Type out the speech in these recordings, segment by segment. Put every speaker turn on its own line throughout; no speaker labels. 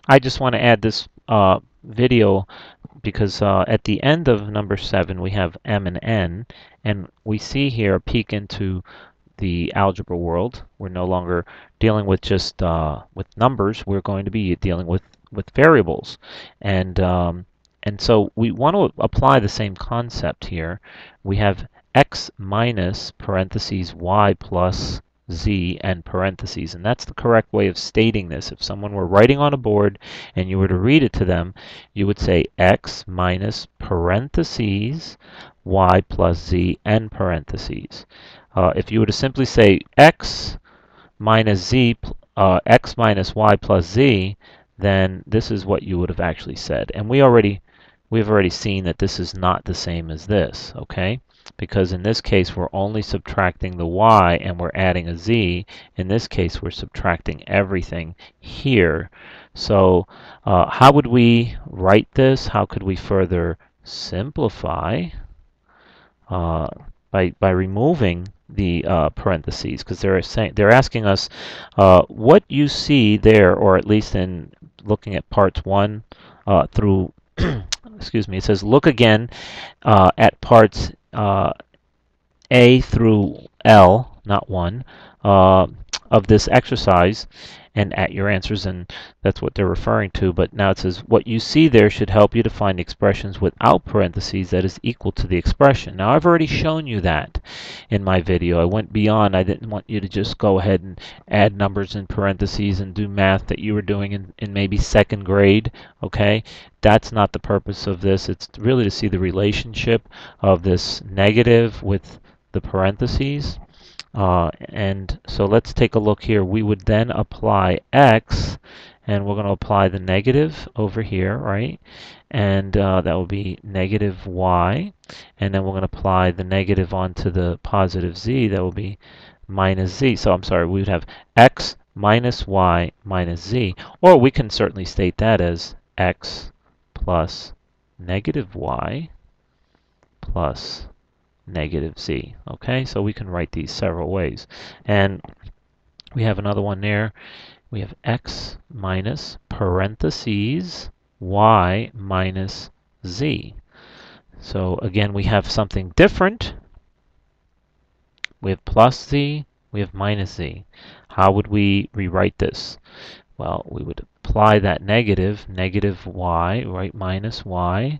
I just want to add this video because at the end of number 7 we have M and N, and we see here a peek into the algebra world. We're no longer dealing with just with numbers. We're going to be dealing with variables, and so we want to apply the same concept here. We have x minus parentheses y plus z and parentheses, and that's the correct way of stating this. If someone were writing on a board and you were to read it to them, you would say x minus parentheses y plus z and parentheses. If you were to simply say x minus x minus y plus z, then this is what you would have actually said. And we've already seen that this is not the same as this, okay? Because in this case we're only subtracting the y and we're adding a z. In this case we're subtracting everything here. So how would we write this? How could we further simplify? Uh, by removing the parentheses, because they're asking us what you see there, or at least in looking at parts 1 through excuse me, it says look again at parts A through L, not 1, of this exercise and at your answers, and that's what they're referring to. But now it says what you see there should help you to find expressions without parentheses that is equal to the expression. Now I've already shown you that in my video. I went beyond. I didn't want you to just go ahead and add numbers in parentheses and do math that you were doing in maybe 2nd grade. Okay, that's not the purpose of this. It's really to see the relationship of this negative with the parentheses. And so let's take a look here. We would then apply x, and we're going to apply the negative over here, right? And that will be negative y. And then we're going to apply the negative onto the positive z. That will be minus z. So I'm sorry, we would have x minus y minus z. Or we can certainly state that as x plus negative y plus negative z. Okay, so we can write these several ways. And we have another one there. We have x minus parentheses y minus z. So again, we have something different. We have plus z, we have minus z. How would we rewrite this? Well, we would apply that negative y, right, minus y,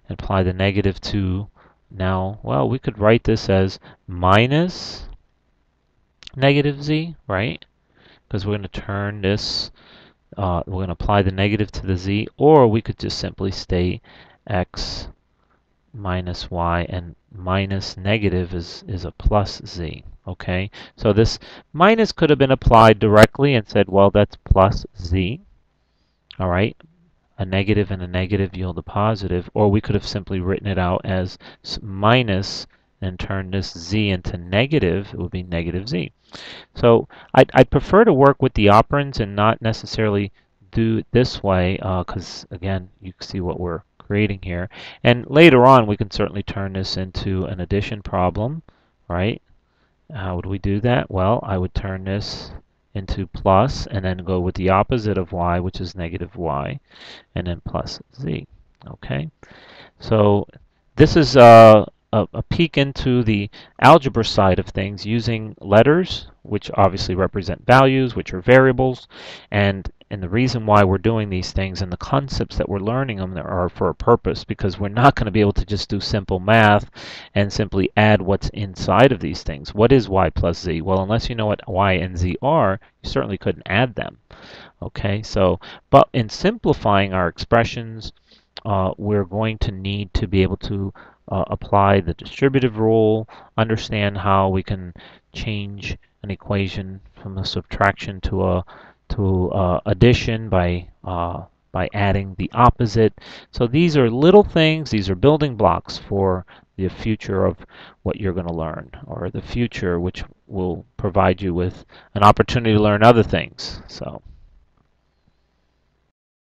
and apply the negative to. Now, well, we could write this as minus negative z, right? Because we're going to turn this, we're going to apply the negative to the z, or we could just simply state x minus y, and minus negative is a plus z, okay? So this minus could have been applied directly and said, well, that's plus z, all right? A negative and a negative yield a positive, or we could have simply written it out as minus and turned this z into negative. It would be negative z. So I'd prefer to work with the operands and not necessarily do it this way, because again, you can see what we're creating here. And later on, we can certainly turn this into an addition problem, right? How would we do that? Well, I would turn this into plus and then go with the opposite of y, which is negative y, and then plus z. Okay, so this is a peek into the algebra side of things using letters, which obviously represent values, which are variables, and the reason why we're doing these things and the concepts that we're learning them are for a purpose, because we're not going to be able to just do simple math and simply add what's inside of these things. What is y plus z? Well, unless you know what y and z are, you certainly couldn't add them. Okay, so, but in simplifying our expressions, we're going to need to be able to apply the distributive rule, understand how we can change an equation from a subtraction to a addition by adding the opposite. So these are little things, these are building blocks for the future of what you're going to learn, or the future which will provide you with an opportunity to learn other things. So